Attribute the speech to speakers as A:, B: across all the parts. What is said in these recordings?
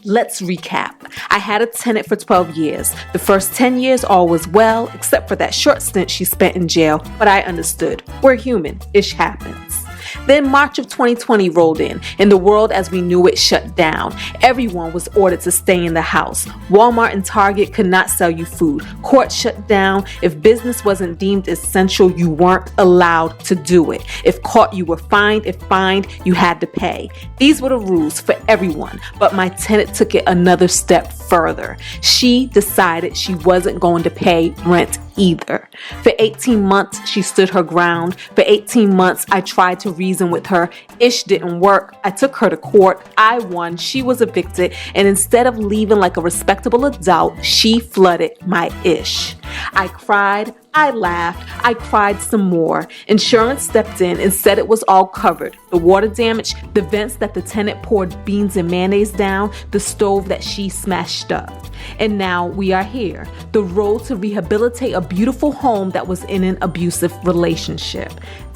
A: Let's recap. I had a tenant for 12 years. The first 10 years all was well, except for that short stint she spent in jail, but I understood. We're human. Ish happens. Then March of 2020 rolled in, and the world as we knew it shut down. Everyone was ordered to stay in the house. Walmart and Target could not sell you food. Court shut down. If business wasn't deemed essential, you weren't allowed to do it. If caught, you were fined. If fined, you had to pay. These were the rules for everyone, but my tenant took it another step further. She decided she wasn't going to pay rent either. For 18 months, she stood her ground. For 18 months, I tried to reason with her. Ish didn't work. I took her to court. I won. She was evicted. And instead of leaving like a respectable adult, she flooded my ish. I cried. I laughed. I cried some more. Insurance stepped in and said it was all covered. The water damage, the vents that the tenant poured beans and mayonnaise down, the stove that she smashed up. And now we are here. The road to rehabilitate a beautiful home that was in an abusive relationship.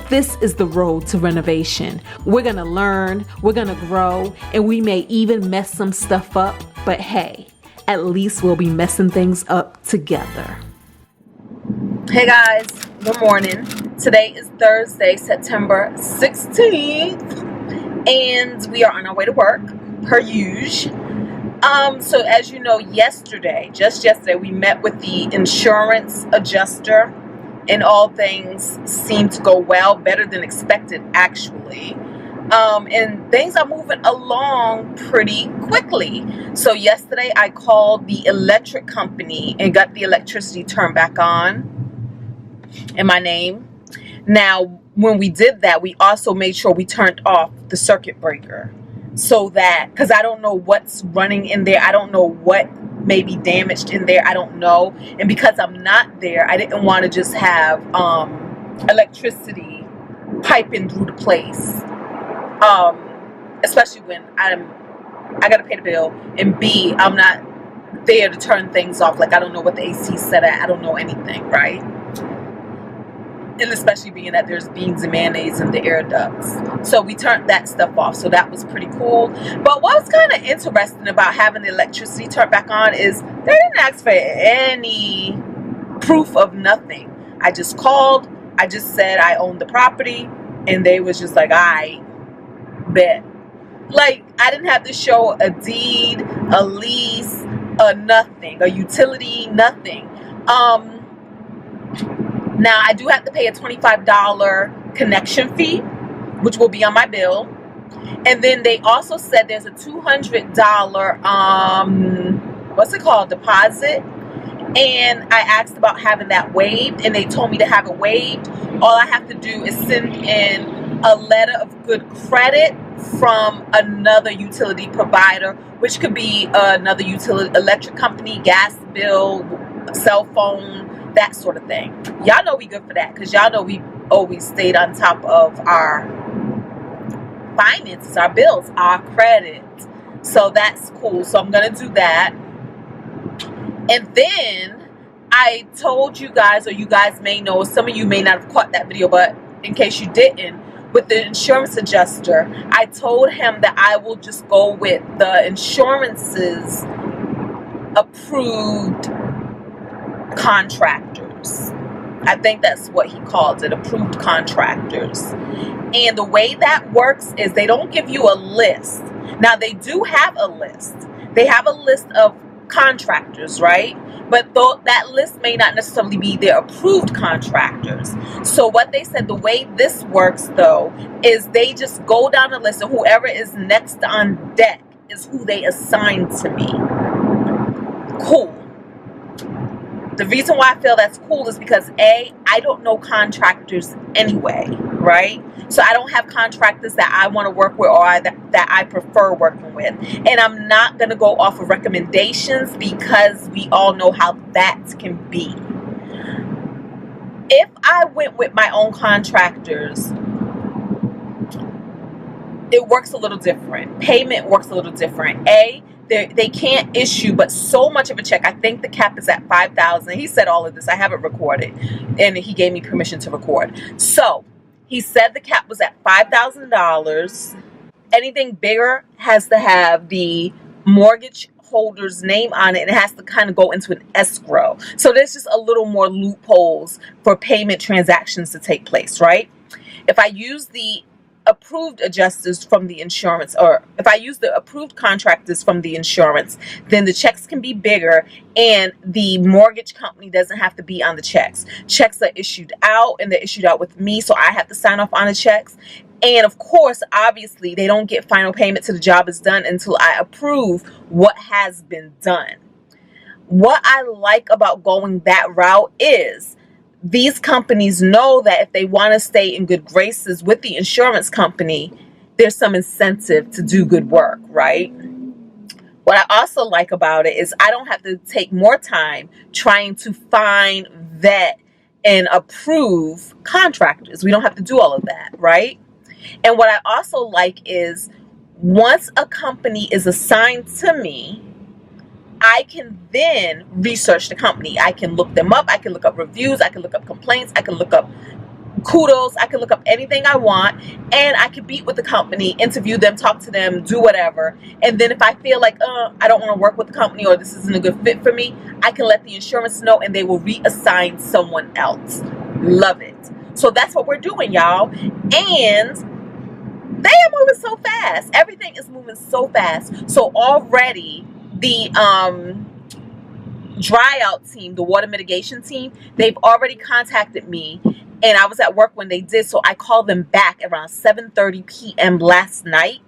A: This is the road to renovation. We're gonna learn, we're gonna grow, and we may even mess some stuff up, but hey, at least we'll be messing things up together.
B: Hey guys, good morning. Today is Thursday, September 16th, and we are on our way to work, per usual. So as you know, just yesterday, we met with the insurance adjuster, and all things seem to go well, better than expected, actually. And things are moving along pretty quickly. So yesterday, I called the electric company and got the electricity turned back on in my name. Now, when we did that, we also made sure we turned off the circuit breaker. So that, because I don't know what's running in there. I don't know what may be damaged in there. I don't know. And because I'm not there, I didn't want to just have electricity piping through the place. Especially when I got to pay the bill. And B, I'm not there to turn things off. Like, I don't know what the AC is set at. I don't know anything, right? And especially being that there's beans and mayonnaise in the air ducts. So we turned that stuff off. So that was pretty cool. But what was kind of interesting about having the electricity turned back on is they didn't ask for any proof of nothing. I just called. I just said I owned the property. And they was just like, I bet. Like, I didn't have to show a deed, a lease, a nothing, a utility, nothing. Now, I do have to pay a $25 connection fee, which will be on my bill. And then they also said there's a $200, deposit. And I asked about having that waived, and they told me to have it waived. All I have to do is send in a letter of good credit from another utility provider, which could be another utility, electric company, gas bill, cell phone, that sort of thing. Y'all know we good for that, because y'all know we always stayed on top of our finances, our bills, our credit. So that's cool. So I'm going to do that. And then I told you guys, or you guys may know, some of you may not have caught that video, but in case you didn't, with the insurance adjuster, I told him that I will just go with the insurance's approved contractors. I think that's what he called it, approved contractors. And the way that works is they don't give you a list. Now, they do have a list. They have a list of contractors, right? But that list may not necessarily be their approved contractors. So what they said, the way this works, though, is they just go down the list, and whoever is next on deck is who they assign to me. Cool. The reason why I feel that's cool is because A, I don't know contractors anyway, right? So I don't have contractors that I want to work with, or that I prefer working with. And I'm not going to go off of recommendations, because we all know how that can be. If I went with my own contractors, it works a little different. Payment works a little different. A, they can't issue but so much of a check. I think the cap is at $5,000. He said all of this. I have it recorded, and he gave me permission to record. So he said the cap was at $5,000. Anything bigger has to have the mortgage holder's name on it, and it has to kind of go into an escrow. So there's just a little more loopholes for payment transactions to take place, right? If I use the approved adjusters from the insurance, or if I use the approved contractors from the insurance, then the checks can be bigger and the mortgage company doesn't have to be on the checks. Checks are issued out, and they're issued out with me, so I have to sign off on the checks. And of course, obviously, they don't get final payment till the job is done until I approve what has been done. What I like about going that route is these companies know that if they want to stay in good graces with the insurance company, there's some incentive to do good work, right? What I also like about it is I don't have to take more time trying to find, vet, and approve contractors. We don't have to do all of that, right? And what I also like is once a company is assigned to me, I can then research the company. I can look them up. I can look up reviews. I can look up complaints. I can look up kudos. I can look up anything I want, and I can meet with the company, interview them, talk to them, do whatever. And then if I feel like, I don't want to work with the company, or this isn't a good fit for me, I can let the insurance know, and they will reassign someone else. Love it. So that's what we're doing, y'all. And they are moving so fast. Everything is moving so fast. So already the dry out team, the water mitigation team, they've already contacted me, and I was at work when they did, so I called them back around 7:30 p.m. last night,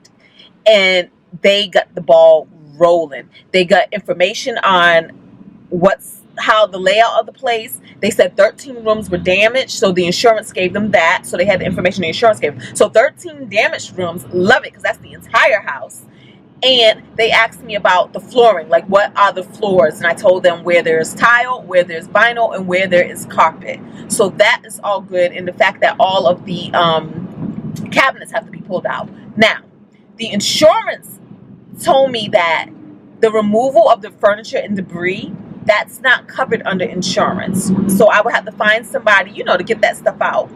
B: and they got the ball rolling. They got information on how the layout of the place. They said 13 rooms were damaged, so the insurance gave them that, so they had the information the insurance gave them. So 13 damaged rooms, love it, because that's the entire house. And they asked me about the flooring, like what are the floors, and I told them where there's tile, where there's vinyl, and where there is carpet. So that is all good, and the fact that all of the cabinets have to be pulled out. Now, the insurance told me that the removal of the furniture and debris, that's not covered under insurance. So I would have to find somebody, to get that stuff out.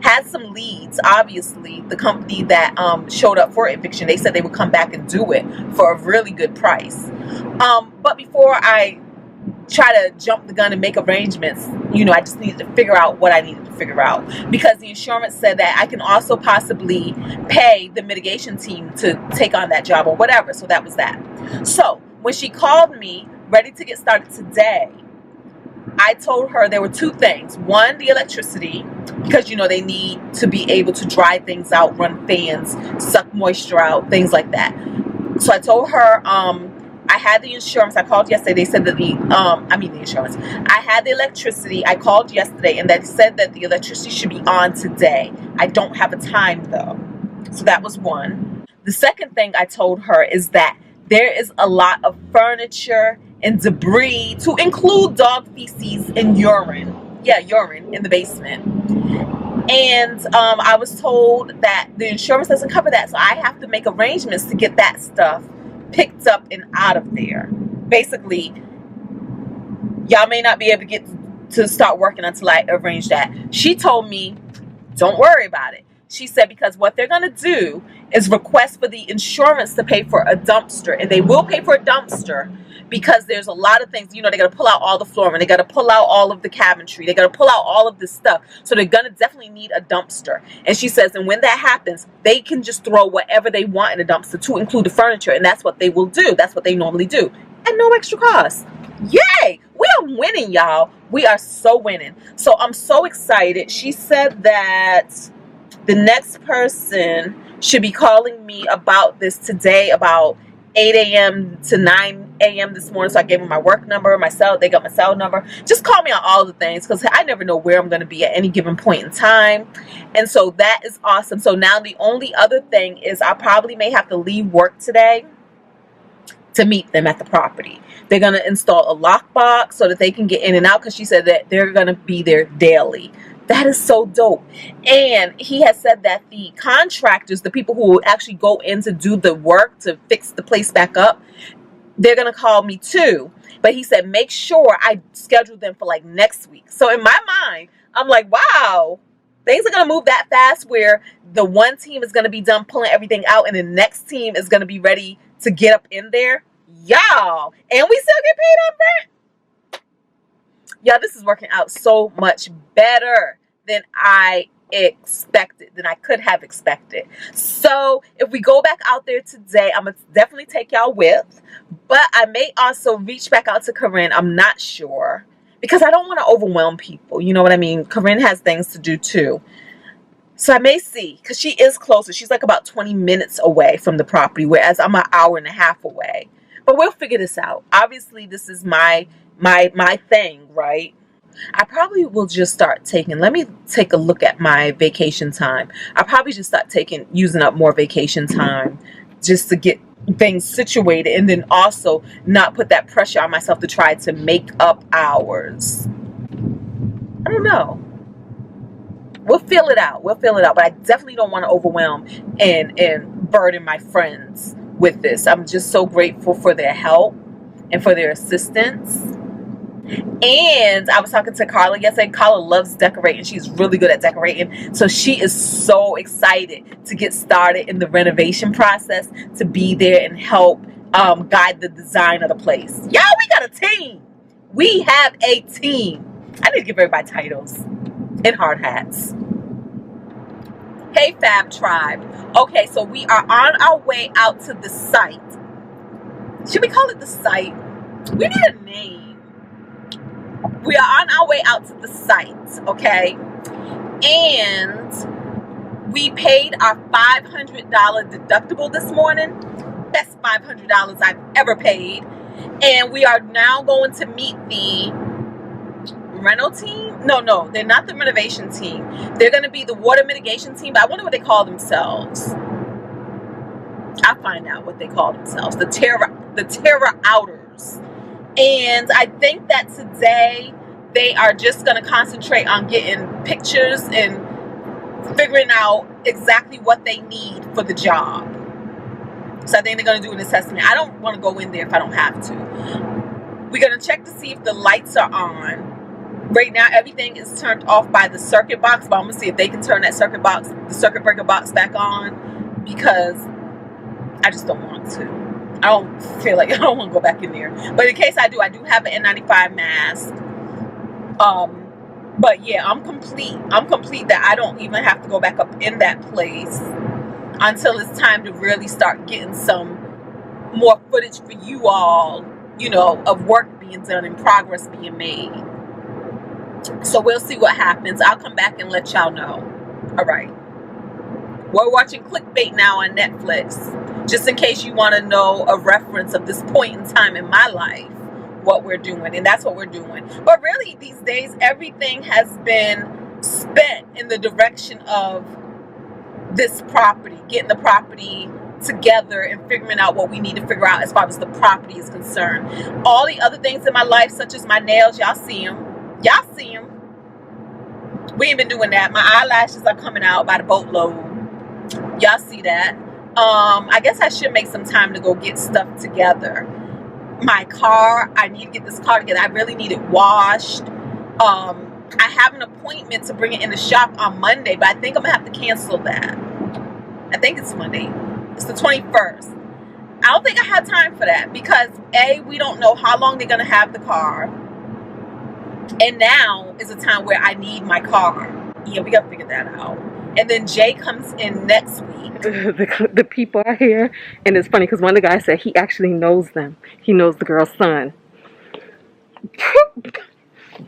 B: Had some leads, obviously. The company that showed up for eviction, they said they would come back and do it for a really good price. But before I try to jump the gun and make arrangements, I just needed to figure out what I needed to figure out, because the insurance said that I can also possibly pay the mitigation team to take on that job or whatever. So that was that. So when she called me ready to get started today, I told her there were two things. One, the electricity, because they need to be able to dry things out, run fans, suck moisture out, things like that. So I told her I had the insurance. I called yesterday. They said that the insurance. I had the electricity. I called yesterday, and they said that the electricity should be on today. I don't have a time though. So that was one. The second thing I told her is that there is a lot of furniture and debris, to include dog feces and urine. Yeah, urine in the basement. And I was told that the insurance doesn't cover that, so I have to make arrangements to get that stuff picked up and out of there. Basically, y'all may not be able to get to start working until I arrange that. She told me, don't worry about it. She said, because what they're going to do is request for the insurance to pay for a dumpster, and they will pay for a dumpster, because there's a lot of things, they got to pull out all the flooring, they got to pull out all of the cabinetry, they got to pull out all of this stuff. So they're going to definitely need a dumpster. And she says, and when that happens, they can just throw whatever they want in a dumpster, to include the furniture. And that's what they will do. That's what they normally do. And no extra cost. Yay! We are winning, y'all. We are so winning. So I'm so excited. She said that the next person should be calling me about this today, about 8 a.m. to 9 a.m. this morning. So I gave them my work number, my cell. They got my cell number. Just call me on all the things, because I never know where I'm going to be at any given point in time. And so that is awesome. So now the only other thing is I probably may have to leave work today to meet them at the property. They're going to install a lockbox so that they can get in and out, because she said that they're going to be there daily. That is so dope. And he has said that the contractors, the people who will actually go in to do the work to fix the place back up, they're going to call me too. But he said, make sure I schedule them for like next week. So in my mind, I'm like, wow, things are going to move that fast, where the one team is going to be done pulling everything out, and the next team is going to be ready to get up in there. y'all, and we still get paid on rent. Yeah, this is working out so much better than I expected, than I could have expected. So if we go back out there today, I'm gonna definitely take y'all with, but I may also reach back out to Corinne. I'm not sure, because I don't want to overwhelm people, you know what I mean? Corinne has things to do too. So I may see, because she is closer. She's like about 20 minutes away from the property, whereas I'm an hour and a half away. But we'll figure this out. Obviously, this is my thing, right? I probably will just start taking, let me take a look at my vacation time. I probably just start using up more vacation time just to get things situated, and then also not put that pressure on myself to try to make up hours. I don't know. We'll feel it out. But I definitely don't want to overwhelm and burden my friends with this. I'm just so grateful for their help and for their assistance. And I was talking to Carla yesterday. Carla loves decorating. She's really good at decorating. So she is so excited to get started in the renovation process, to be there and help guide the design of the place. Y'all, we got a team. We have a team. I need to give everybody titles and hard hats. Hey, Fab Tribe. Okay, so we are on our way out to the site. Should we call it the site? We need a name. We are on our way out to the site, okay? And we paid our $500 deductible this morning. Best $500 I've ever paid. And we are now going to meet the rental team. No, they're not the renovation team. They're going to be the water mitigation team. But I wonder what they call themselves. I'll find out what they call themselves. The terror outers. And I think that today they are just going to concentrate on getting pictures and figuring out exactly what they need for the job. So I think they're going to do an assessment. I don't want to go in there if I don't have to. We're going to check to see if the lights are on. Right now, everything is turned off by the circuit box, but I'm going to see if they can turn that circuit breaker box back on, because I just don't want to. I don't feel like I don't want to go back in there. But in case I do have an N95 mask. But yeah, I'm complete that I don't even have to go back up in that place until it's time to really start getting some more footage for you all, you know, of work being done and progress being made. So we'll see what happens. I'll come back and let y'all know. All right. We're watching Clickbait now on Netflix. Just in case you want to know a reference of this point in time in my life, what we're doing. And that's what we're doing. But really, these days, everything has been spent in the direction of this property, getting the property together and figuring out what we need to figure out as far as the property is concerned. All the other things in my life, such as my nails, y'all see them. We ain't been doing that. My eyelashes are coming out by the boatload. Y'all see that. I guess I should make some time to go get stuff together. My car, I need to get this car together. I really need it washed. I have an appointment to bring it in the shop on Monday, but I think I'm gonna have to cancel that. I think it's Monday. It's the 21st. I don't think I have time for that because A, we don't know how long they're gonna have the car. And now is a time where I need my car. Yeah, we gotta figure that out. And then Jay comes in next week.
A: The people are here, and it's funny because one of the guys said he actually knows them. He knows the girl's son.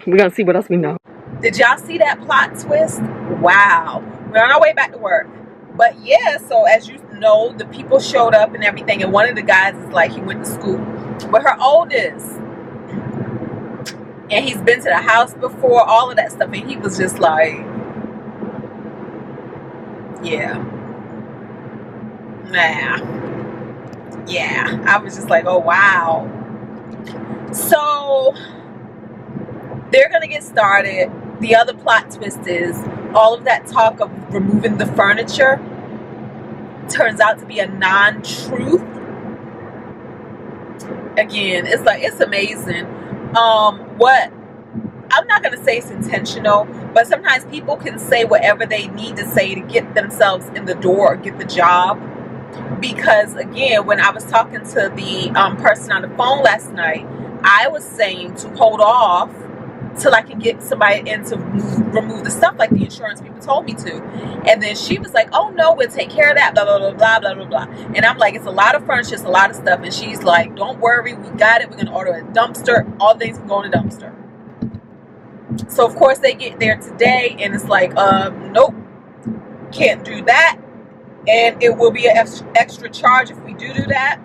A: We're gonna see what else we know.
B: Did y'all see that plot twist? Wow. We're on our way back to work. But yeah, so as you know, the people showed up and everything, and one of the guys is like, he went to school with her oldest. And he's been to the house before, all of that stuff. And he was just like, yeah. Nah. Yeah. I was just like, oh, wow. So they're going to get started. The other plot twist is all of that talk of removing the furniture turns out to be a non-truth. Again, it's like, it's amazing. What I'm not going to say it's intentional, but sometimes people can say whatever they need to say to get themselves in the door or get the job. Because again, when I was talking to the person on the phone last night, I was saying to hold off till I can get somebody in to remove the stuff like the insurance people told me to. And then she was like, oh no, we'll take care of that, blah, blah, blah, blah, blah, blah, blah. And I'm like, it's a lot of furniture, it's a lot of stuff. And she's like, don't worry, we got it. We're going to order a dumpster. All things can go in a dumpster. So of course they get there today and it's like, nope, can't do that. And it will be an extra charge if we do that.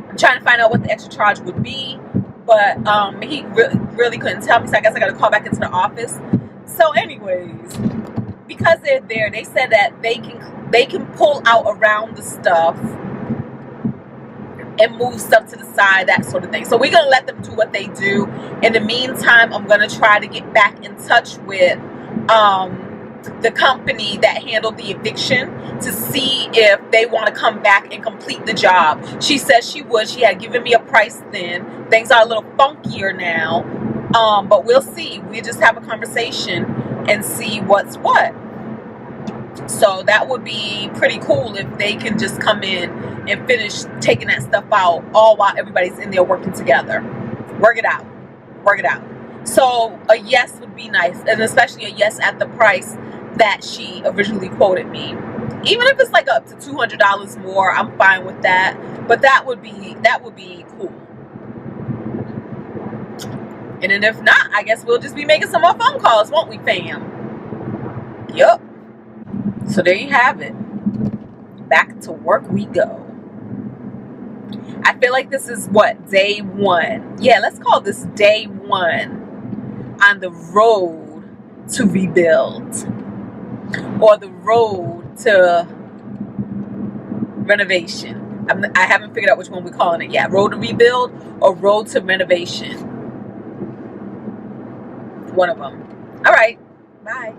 B: I'm trying to find out what the extra charge would be. But he really couldn't tell me, so I guess I got to call back into the office. So anyways, because they're there, they said that they can pull out around the stuff and move stuff to the side, that sort of thing. So we're going to let them do what they do. In the meantime, I'm going to try to get back in touch with the company that handled the eviction to see if they want to come back and complete the job. She said she would. She had given me a price then. Things are a little funkier now, but we'll see. We just have a conversation and see what's what. So that would be pretty cool if they can just come in and finish taking that stuff out all while everybody's in there working together. Work it out. So a yes would be nice, and especially a yes at the price that she originally quoted me. Even if it's like up to $200 more, I'm fine with that. But that would be cool. And then if not, I guess we'll just be making some more phone calls, won't we, fam? Yup. So there you have it. Back to work we go. I feel like this is what, day one? Yeah, let's call this day one on the road to rebuild, or the road to renovation. I haven't figured out which one we're calling it yet. Road to rebuild or road to renovation. One of them. All right. Bye.